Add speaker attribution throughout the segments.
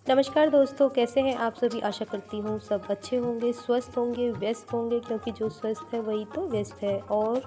Speaker 1: नमस्कार दोस्तों, कैसे हैं आप सभी। आशा करती हूँ सब अच्छे होंगे, स्वस्थ होंगे, व्यस्त होंगे, क्योंकि जो स्वस्थ है वही तो व्यस्त है। और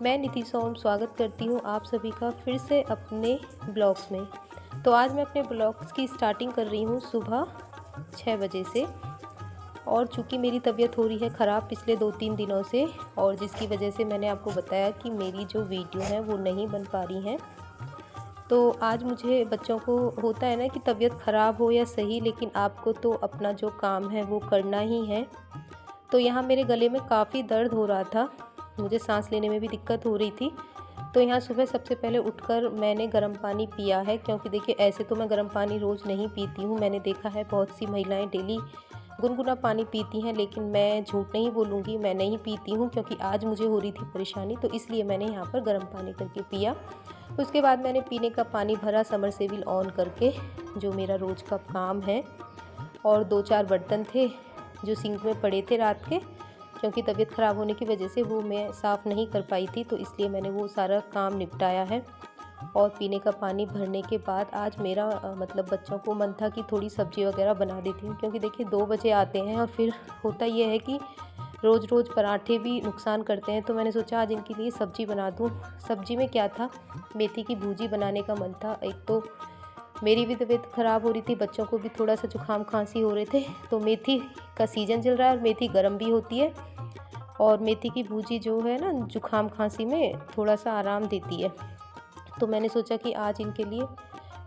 Speaker 1: मैं नीति सोम स्वागत करती हूँ आप सभी का फिर से अपने ब्लॉग्स में। तो आज मैं अपने ब्लॉग्स की स्टार्टिंग कर रही हूँ सुबह 6 बजे से। और चूँकि मेरी तबीयत हो रही है ख़राब पिछले 2-3 दिनों से, और जिसकी वजह से मैंने आपको बताया कि मेरी जो वीडियो है वो नहीं बन पा रही हैं। तो आज मुझे, बच्चों को होता है ना कि तबीयत ख़राब हो या सही, लेकिन आपको तो अपना जो काम है वो करना ही है। तो यहाँ मेरे गले में काफ़ी दर्द हो रहा था, मुझे सांस लेने में भी दिक्कत हो रही थी। तो यहाँ सुबह सबसे पहले उठकर मैंने गर्म पानी पिया है, क्योंकि देखिए ऐसे तो मैं गर्म पानी रोज़ नहीं पीती हूँ। मैंने देखा है बहुत सी महिलाएं डेली गुनगुना पानी पीती हैं, लेकिन मैं झूठ नहीं बोलूँगी, मैं नहीं पीती हूँ, क्योंकि आज मुझे हो रही थी परेशानी, तो इसलिए मैंने यहाँ पर गर्म पानी करके पिया। उसके बाद मैंने पीने का पानी भरा समरसेबिल ऑन करके, जो मेरा रोज़ का काम है। और 2-4 बर्तन थे जो सिंक में पड़े थे रात के, क्योंकि तबीयत ख़राब होने की वजह से वो मैं साफ़ नहीं कर पाई थी, तो इसलिए मैंने वो सारा काम निपटाया है। और पीने का पानी भरने के बाद आज मेरा मतलब बच्चों को मन था कि थोड़ी सब्ज़ी वगैरह बना देती हूँ, क्योंकि देखिए 2 बजे आते हैं और फिर होता ये है कि रोज़ रोज़ पराठे भी नुकसान करते हैं। तो मैंने सोचा आज इनके लिए सब्ज़ी बना दूँ। सब्ज़ी में क्या था, मेथी की भुजी बनाने का मन था। एक तो मेरी भी तबीयत ख़राब हो रही थी, बच्चों को भी थोड़ा सा जुकाम खांसी हो रहे थे, तो मेथी का सीज़न चल रहा है और मेथी गर्म भी होती है। और मेथी की भुजी जो है ना, जुकाम खांसी में थोड़ा सा आराम देती है। तो मैंने सोचा कि आज इनके लिए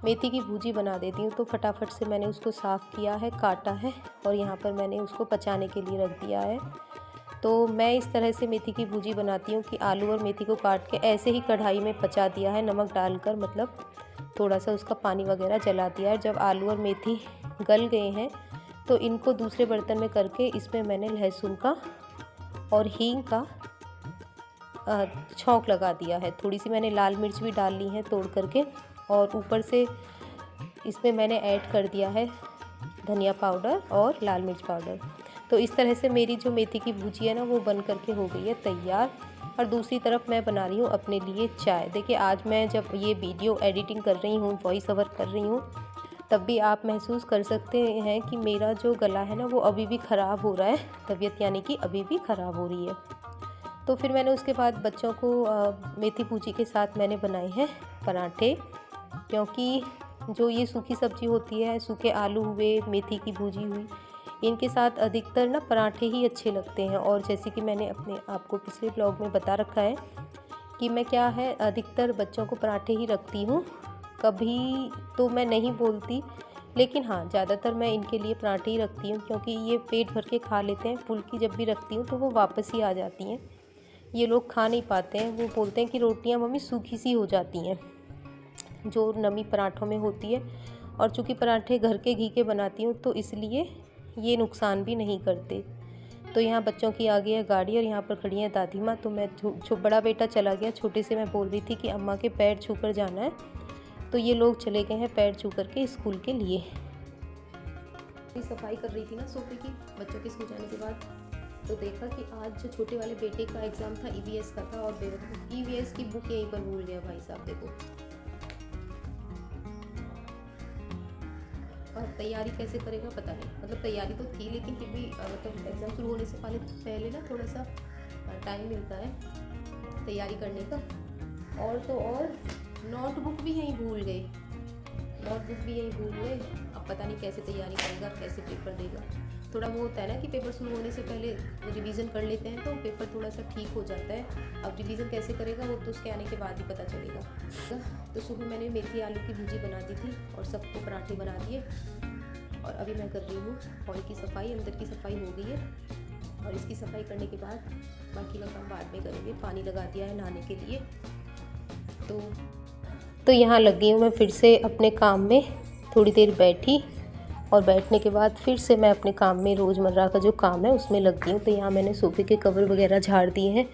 Speaker 1: मेथी की भुजी बना देती हूँ। तो फटाफट से मैंने उसको साफ़ किया है, काटा है, और यहाँ पर मैंने उसको पचाने के लिए रख दिया है। तो मैं इस तरह से मेथी की भुजी बनाती हूँ कि आलू और मेथी को काट के ऐसे ही कढ़ाई में पचा दिया है, नमक डालकर, मतलब थोड़ा सा उसका पानी वगैरह जला दिया है। जब आलू और मेथी गल गए हैं तो इनको दूसरे बर्तन में करके इसमें मैंने लहसुन का और हींग का छौंक लगा दिया है। थोड़ी सी मैंने लाल मिर्च भी डाल ली है तोड़ करके, और ऊपर से इसमें मैंने ऐड कर दिया है धनिया पाउडर और लाल मिर्च पाउडर। तो इस तरह से मेरी जो मेथी की भुजी है ना, वो बन करके हो गई है तैयार। और दूसरी तरफ मैं बना रही हूँ अपने लिए चाय। देखिए आज मैं जब ये वीडियो एडिटिंग कर रही हूँ, वॉइस ओवर कर रही हूँ, तब भी आप महसूस कर सकते हैं कि मेरा जो गला है ना वो अभी भी ख़राब हो रहा है, तबीयत यानी कि अभी भी ख़राब हो रही है। तो फिर मैंने उसके बाद बच्चों को मेथी भुजी के साथ मैंने बनाए हैं पराठे, क्योंकि जो ये सूखी सब्ज़ी होती है, सूखे आलू हुए, मेथी की भुजी हुई, इनके साथ अधिकतर ना पराठे ही अच्छे लगते हैं। और जैसे कि मैंने अपने आपको पिछले ब्लॉग में बता रखा है कि मैं क्या है, अधिकतर बच्चों को पराठे ही रखती हूँ। कभी तो मैं नहीं बोलती, लेकिन हाँ ज़्यादातर मैं इनके लिए पराठे ही रखती हूँ, क्योंकि ये पेट भर के खा लेते हैं। फुल्की जब भी रखती हूँ तो वो वापस ही आ जाती हैं, ये लोग खा नहीं पाते हैं। वो बोलते हैं कि रोटियाँ मम्मी सूखी सी हो जाती हैं, जो नमी पराठों में होती है। और चूँकि पराठे घर के घी के बनाती हूँ, तो इसलिए ये नुकसान भी नहीं करते। तो यहाँ बच्चों की आ गई है गाड़ी, और यहाँ पर खड़ी है दादी माँ। तो मैं बड़ा बेटा चला गया, छोटे से मैं बोल रही थी कि अम्मा के पैर छू कर जाना है, तो ये लोग चले गए हैं पैर छू कर के स्कूल के लिए। सफाई कर रही थी ना सोफे की बच्चों के स्कूल जाने के बाद, तो देखा कि आज जो छोटे वाले बेटे का एग्ज़ाम था ईवीएस का था, और ईवीएस की बुक यहीं पर भूल गया भाई साहब। देखो, और तैयारी कैसे करेगा पता नहीं, मतलब तैयारी तो थी, लेकिन फिर भी मतलब एग्ज़ाम शुरू होने से पहले ना थोड़ा सा टाइम मिलता है तैयारी करने का। और तो और नोटबुक भी यहीं भूल गए, अब पता नहीं कैसे तैयारी करेगा, कैसे पेपर देगा। थोड़ा वो होता है ना कि पेपर शुरू होने से पहले रिवीजन कर लेते हैं तो पेपर थोड़ा सा ठीक हो जाता है। अब रिवीजन कैसे करेगा वो तो उसके आने के बाद ही पता चलेगा। तो सुबह मैंने मेथी आलू की भुजी बना दी थी और सबको पराठे बना दिए, और अभी मैं कर रही हूँ हॉल की सफाई। अंदर की सफाई हो गई है, और इसकी सफाई करने के बाद बाकी का काम बाद में करेंगे। पानी लगा दिया है नहाने के लिए। तो यहाँ लग गई हूँ मैं फिर से अपने काम में। थोड़ी देर बैठी, और बैठने के बाद फिर से मैं अपने काम में, रोज़मर्रा का जो काम है उसमें लग गई हूँ। तो यहाँ मैंने सोफ़े के कवर वगैरह झाड़ दिए हैं,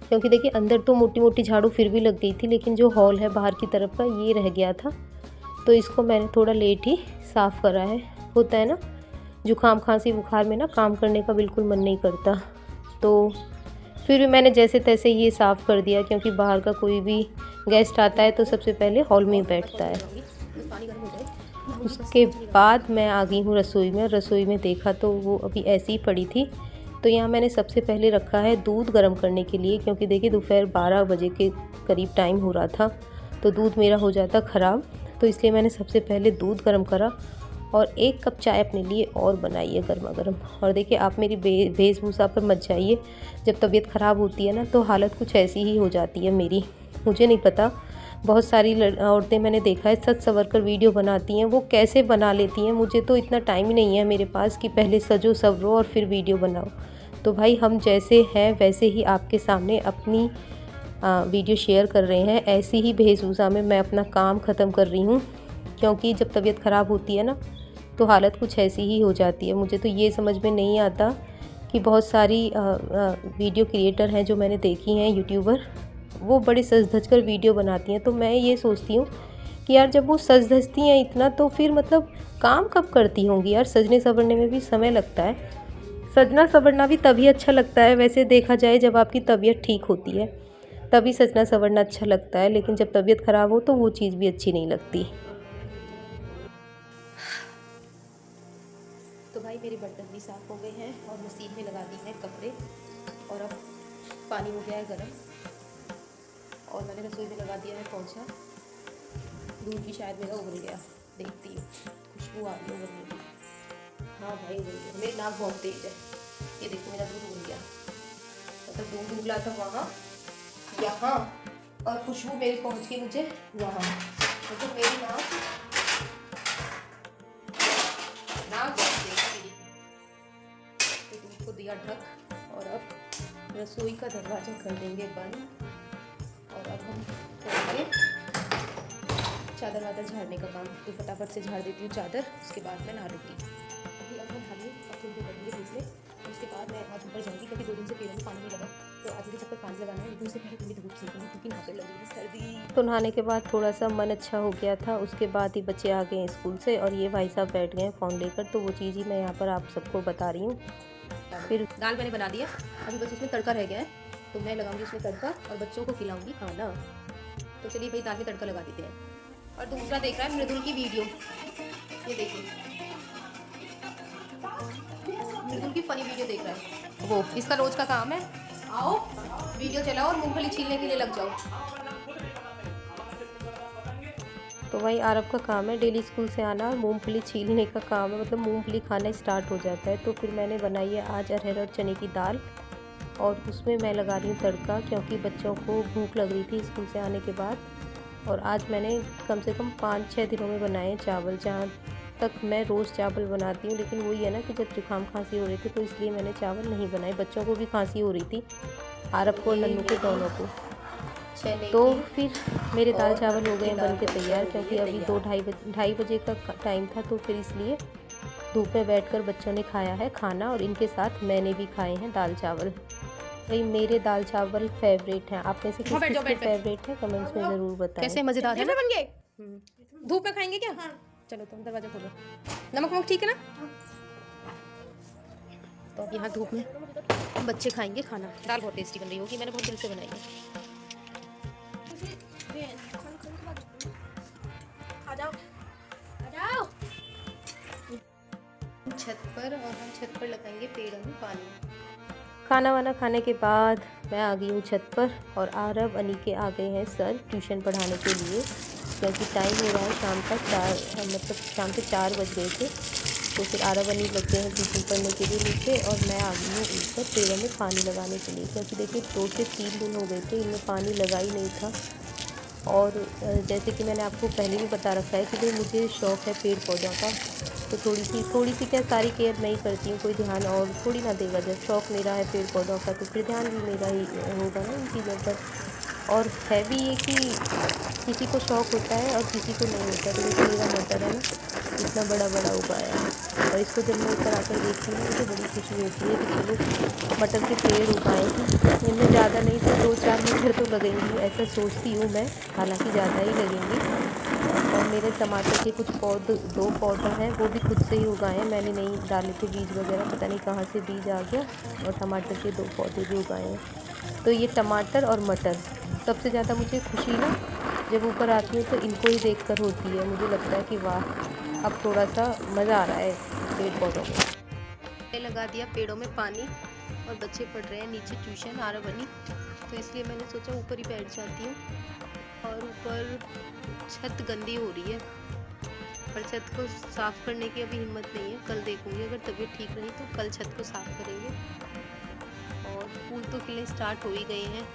Speaker 1: क्योंकि देखिए अंदर तो मोटी मोटी झाड़ू फिर भी लग गई थी, लेकिन जो हॉल है बाहर की तरफ का ये रह गया था, तो इसको मैंने थोड़ा लेट ही साफ़ करा है। होता है ना, जुकाम खांसी बुखार में ना काम करने का बिल्कुल मन नहीं करता, तो फिर भी मैंने जैसे तैसे ये साफ़ कर दिया, क्योंकि बाहर का कोई भी गेस्ट आता है तो सबसे पहले हॉल में ही बैठता है। पानी गर्म हो जाए, उसके बाद मैं आ गई हूँ रसोई में। रसोई में देखा तो वो अभी ऐसी ही पड़ी थी। तो यहाँ मैंने सबसे पहले रखा है दूध गर्म करने के लिए, क्योंकि देखिए दोपहर 12 बजे के करीब टाइम हो रहा था तो दूध मेरा हो जाता ख़राब। तो इसलिए मैंने सबसे पहले दूध गर्म करा और 1 कप चाय अपने लिए और बनाई है गर्मा गर्म। और देखिए आप मेरी वेशभूषा पर मत जाइए, जब तबीयत ख़राब होती है ना तो हालत कुछ ऐसी ही हो जाती है मेरी। मुझे नहीं पता, बहुत सारी औरतें मैंने देखा है सज संवर कर वीडियो बनाती हैं, वो कैसे बना लेती हैं। मुझे तो इतना टाइम ही नहीं है मेरे पास कि पहले सजो संवरो और फिर वीडियो बनाओ। तो भाई हम जैसे हैं वैसे ही आपके सामने अपनी वीडियो शेयर कर रहे हैं। ऐसी ही वेशभूषा में मैं अपना काम ख़त्म कर रही हूँ, क्योंकि जब तबीयत ख़राब होती है ना तो हालत कुछ ऐसी ही हो जाती है। मुझे तो ये समझ में नहीं आता कि बहुत सारी वीडियो क्रिएटर हैं जो मैंने देखी हैं, यूट्यूबर, वो बड़े सज धज कर वीडियो बनाती हैं। तो मैं ये सोचती हूँ कि यार जब वो सज धजती हैं इतना तो फिर मतलब काम कब करती होंगी यार। सजने संवरने में भी समय लगता है, सजना संवरना भी तभी अच्छा लगता है वैसे देखा जाए जब आपकी तबीयत ठीक होती है, तभी सजना संवरना अच्छा लगता है। लेकिन जब तबीयत ख़राब हो तो वो चीज़ भी अच्छी नहीं लगती। तो भाई मेरे बर्तन भी साफ़ हो गए हैं और मशीन में लगा दी हैं कपड़े, और अब पानी हो गया है गर्म और मैंने रसोई में लगा दिया है पोंछा। दूध भी शायद मेरा उबल गया, देखती हूँ, खुशबू आ रही है उबलने की। हाँ भाई उबल गया, मेरी नाक बहुत तेज़ है। ये देखो मेरा दूध उबल गया, मतलब दूध उबला था वहाँ यहाँ और खुशबू मेरी पहुँच गई मुझे वहाँ, मतलब मेरी नाक बहुत तेज है मेरी। तो दूध को दिया ढक और अब रसोई का दरवाज़ा कर देंगे बंद। और अब हम करेंगे चादर वादर झाड़ने का काम। तो फटाफट से झाड़ देती हूँ चादर, उसके बाद मैं नहा लूँगी। अभी अब मैं नहा लूँ, अब थोड़ी देर लगेंगे दूसरे, उसके बाद मैं आज ऊपर जाऊँगी क्योंकि 2 दिन से पैरों में पानी नहीं लगा। तो आज मुझे चक्कर पानी लगाना है, लेकिन उससे पहले थोड़ी धूप सेकूँगी क्योंकि नहा कर लगेगी सर्दी। तो नहाने के बाद थोड़ा सा मन अच्छा हो गया था। उसके बाद ही बच्चे आ गए हैं स्कूल से और ये भाई साहब बैठ गए हैं फ़ोन लेकर। तो वो चीज़ ही मैं यहाँ पर आप सबको बता रही हूँ। फिर दाल मैंने बना दिया, अभी बस उसमें तड़का रह गया है, तो मैं लगाऊंगी उसमें तड़का और बच्चों को खिलाऊंगी खाना। तो चलिए भाई दाल में तड़का लगा देते हैं। और दूसरा देख रहा है मृदुल की वीडियो, ये देखिए मृदुल की फ़नी वीडियो देख रहा है वो। इसका रोज़ का काम है, आओ वीडियो चलाओ और मूंगफली छीलने के लिए लग जाओ। तो वही आरब का काम है डेली स्कूल से आना और मूंगफली छीलने का काम है, मतलब मूंगफली खाना स्टार्ट हो जाता है। तो फिर मैंने बनाई है आज अरहर और चने की दाल और उसमें मैं लगा रही हूँ तड़का, क्योंकि बच्चों को भूख लग रही थी स्कूल से आने के बाद। और आज मैंने कम से कम 5-6 दिनों में बनाए हैं चावल। जहाँ तक मैं रोज़ चावल बनाती हूँ, लेकिन वही है ना कि जब जुकाम खांसी हो रही थी तो इसलिए मैंने चावल नहीं बनाए। बच्चों को भी खांसी हो रही थी, आरब को और नन्नू को, दोनों को। तो फिर मेरे दाल चावल हो गए बन के तैयार, क्योंकि अभी 2-2:30 बजे का टाइम था। तो फिर इसलिए धूप में बैठकर बच्चों ने खाया है खाना और इनके साथ मैंने भी खाए हैं दाल चावल। भाई मेरे दाल चावल फेवरेट हैं। आप में से किसके फेवरेट है कमेंट्स में ज़रूर बताएं। कैसे मज़ेदार है ना बन गए। धूप में खाएंगे क्या? हाँ। चलो तुम दरवाजा खोलो। नमक वमक ठीक है ना? तो अब यहाँ धूप में बच्चे खाएंगे खाना। दाल बहुत टेस्टी बन रही होगी, मैंने बहुत दिल से बनाई है। छत पर, और हम छत पर लगाएंगे पेड़ों में पानी। खाना वाना खाने के बाद मैं आ गई हूँ छत पर और आरब अनी के आ गए हैं सर ट्यूशन पढ़ाने के लिए, क्योंकि टाइम हो रहा है शाम का 4, मतलब शाम के 4 बज गए थे। तो फिर आरब अनी लग गए हैं ट्यूशन पढ़ने के लिए नीचे और मैं आ गई हूँ ऊपर पेड़ों में पानी लगाने के लिए, क्योंकि देखिए 2 से 3 दिन हो गए थे इनमें पानी लगा ही नहीं था। और जैसे कि मैंने आपको पहले भी बता रखा है कि भाई मुझे शौक़ है पेड़ पौधों का, तो थोड़ी सी क्या सारी केयर मैं ही करती हूँ, कोई ध्यान और थोड़ी ना देगा। जब शौक़ मेरा है पेड़ पौधों का तो फिर ध्यान भी मेरा ही होगा ना इन चीज़ों पर। और है भी ये कि किसी को शौक़ होता है और किसी को नहीं होता। तो जैसे मेरा मटर है ना, इतना बड़ा बड़ा उगाया है और इसको जब मैं ऊपर आकर देखती हूँ मुझे बड़ी खुशी होती है कि चलो मटर के पेड़ उगाए हैं। इनमें ज़्यादा नहीं तो 2-4 मटर तो लगेंगी, ऐसा सोचती हूँ मैं, हालांकि ज़्यादा ही लगेंगी। और मेरे टमाटर के कुछ 2 पौधे हैं वो भी खुद से ही उगाए हैं, मैंने नहीं डाले थे बीज वगैरह, पता नहीं कहाँ से बीज आ गया। और टमाटर के 2 पौधे भी उगाए हैं। तो ये टमाटर और मटर, सबसे ज़्यादा मुझे खुशी ना जब ऊपर आती हूँ तो इनको ही देखकर होती है। मुझे लगता है कि वाह अब थोड़ा सा मज़ा आ रहा है पेड़ पौधों में। लगा दिया पेड़ों में पानी और बच्चे पढ़ रहे हैं नीचे ट्यूशन आरवनी, तो इसलिए मैंने सोचा ऊपर ही बैठ जाती हूँ। और ऊपर छत गंदी हो रही है, पर छत को साफ़ करने की अभी हिम्मत नहीं है। कल देखूँगी, अगर तबीयत ठीक रही तो कल छत को साफ़ करेंगे। और फूल तो खिलने स्टार्ट हो ही गए हैं।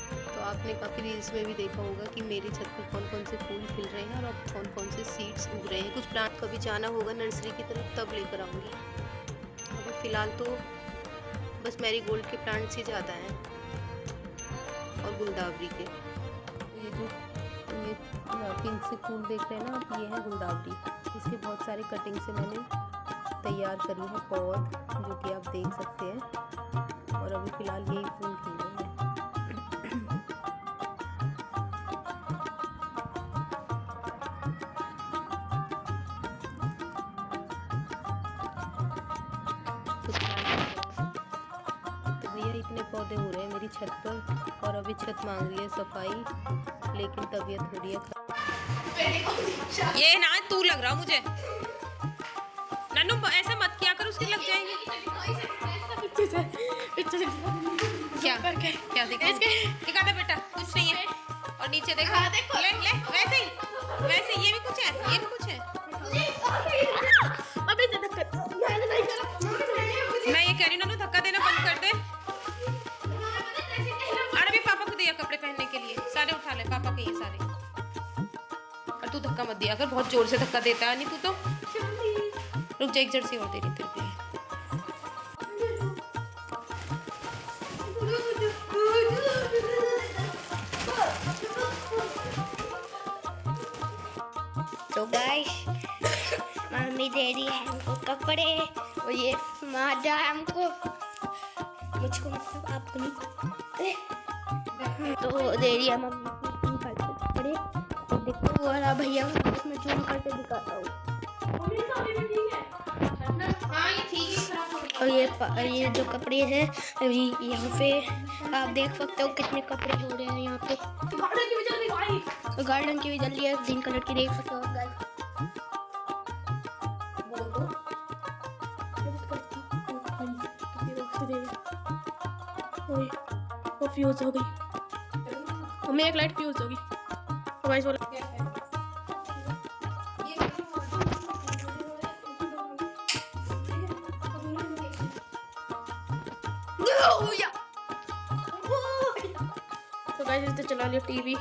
Speaker 1: तो आपने काफ़ी रील्स में भी देखा होगा कि मेरी छत पर कौन कौन से फूल खिल रहे हैं और अब कौन कौन से सीड्स उग रहे हैं। कुछ प्लांट कभी जाना होगा नर्सरी की तरफ तब लेकर आऊँगी। अभी फ़िलहाल तो बस मैरीगोल्ड के प्लांट्स ही ज़्यादा हैं और गुलदावरी के। ये जो पिंक से फूल देख रहे हैं ना आप, ये है गुलदावरी। इसके बहुत सारे कटिंग से मैंने तैयार करी है पौध, जो कि आप देख सकते हैं। और अभी फ़िलहाल यही फूल खिल रहे हैं। तो भैया इतने पौधे हो रहे हैं मेरी छत पर, और अभी छत मांग रही है सफाई, लेकिन तबीयत हो रही है।
Speaker 2: ये ना तू लग रहा मुझे, नन्नू ऐसा मत किया कर, उसके लग जाएंगे। क्या दिखा दे बेटा, कुछ नहीं है। और नीचे देखो, ले ले वैसे ही, वैसे ये भी कुछ है, ये भी कुछ है। मैं ये कह रही हूँ, धक्का देना बंद कर दे। अरे भी पापा को दिया कपड़े पहनने के लिए, सारे उठा ले पापा के, ये सारे। और तू धक्का मत दिया अगर, बहुत जोर से धक्का देता है नहीं तू तो। रुक जा, एक जर्सी और दे रही तेरे लिए।
Speaker 3: तो गाइस मम्मी दे रही है हमको कपड़े, और ये मार है हमको, मुझको मतलब आपको नहीं। तो दे रही है मम्मी कपड़े, तो देखो वाला भैया मैं जूम करके दिखाता हूँ। और ये जो कपड़े हैं अभी यहाँ पे आप देख सकते हो कितने कपड़े हो रहे हैं यहाँ पे। गार्डन की भी जल्दी है, ग्रीन कलर की, देख सकते हो गाइस। वो फ्यूज हो गई, हमें एक लाइट फ्यूज होगी। तो गाइस बोला तो गाइस इसने चला लिया टीवी।